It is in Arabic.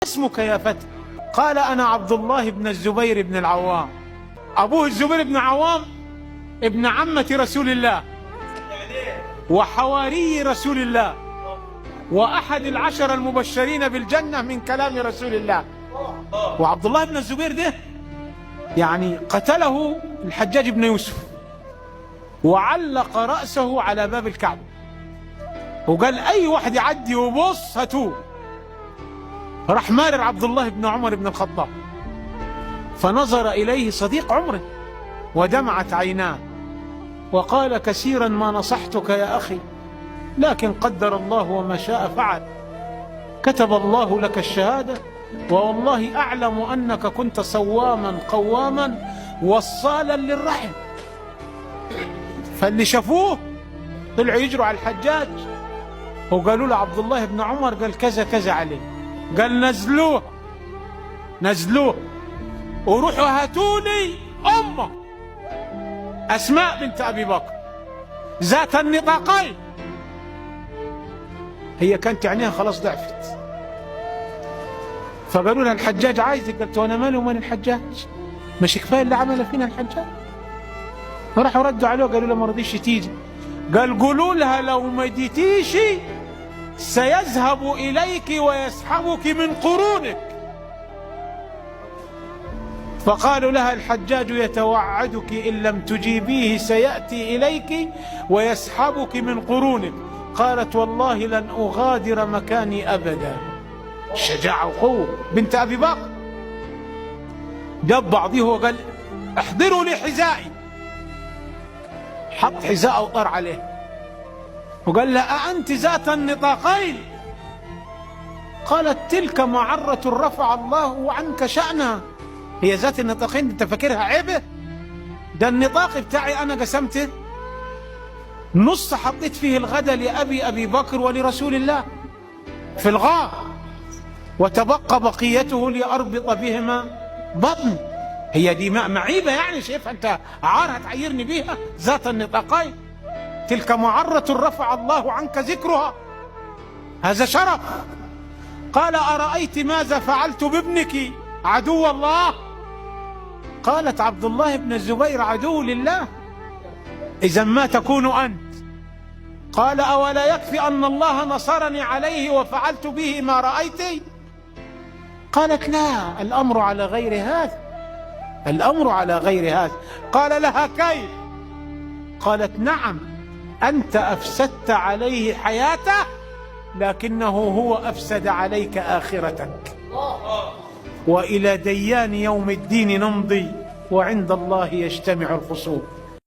اسمك يا فتى؟ قال أنا عبد الله بن الزبير بن العوام. أبوه الزبير بن عوام ابن عمة رسول الله وحواري رسول الله وأحد العشر المبشرين بالجنة من كلام رسول الله. وعبد الله بن الزبير ده يعني قتله الحجاج بن يوسف وعلق رأسه على باب الكعبة وقال أي واحد يعدي وبص هاتوه. راح مارر عبد الله بن عمر بن الخطاب فنظر إليه صديق عمره ودمعت عيناه وقال كثيرا ما نصحتك يا أخي لكن قدر الله وما شاء فعل، كتب الله لك الشهادة والله أعلم أنك كنت صواما قواما وصالا للرحم. فاللي شافوه طلعوا يجروا على الحجاج وقالوا له عبد الله بن عمر قال كذا كذا عليه. قال نزلوه وروحوا هاتوني أمه أسماء بنت أبي بكر ذات النطاقين. هي كانت عينيها خلاص ضعفت فقالوا لها الحجاج عايزك. قالت وانا مالي ومال الحجاج، مش كفايه اللي عمله فينا الحجاج؟ فراحوا ردوا عليه وقالوا له ما رضيش تيجي. قال قولوا لها لو ما جيتيش سيذهب اليك ويسحبك من قرونك. فقالوا لها الحجاج يتوعدك ان لم تجيبيه سياتي اليك ويسحبك من قرونك. قالت والله لن اغادر مكاني ابدا. شجاعة وقوة بنت أبي بكر. جاب بعضيه وقال احضروا لي حذائي، حط حذاءه وطار عليه وقال لها أأنت ذات النطاقين؟ قالت تلك معرة رفع الله عنك شأنها. هي ذات النطاقين انت فاكرها عيبة؟ ده النطاق بتاعي أنا قسمته نص حطيت فيه الغدا لأبي أبي بكر ولرسول الله في الغار وتبقى بقيته لأربط بهما بطن. هي دي معيبة يعني؟ شايفها انت عار هتعيرني بيها؟ ذات النطاقين تلك معرة رفع الله عنك ذكرها، هذا شرف. قال أرأيت ماذا فعلت بابنك عدو الله؟ قالت عبد الله بن الزبير عدو لله، إذا ما تكون أنت؟ قال أولا يكفي أن الله نصرني عليه وفعلت به ما رأيت؟ قالت لا، الأمر على غير هذا، الأمر على غير هذا. قال لها كيف؟ قالت نعم، أنت أفسدت عليه حياته لكنه هو أفسد عليك آخرتك، وإلى ديان يوم الدين نمضي وعند الله يجتمع الخصوم.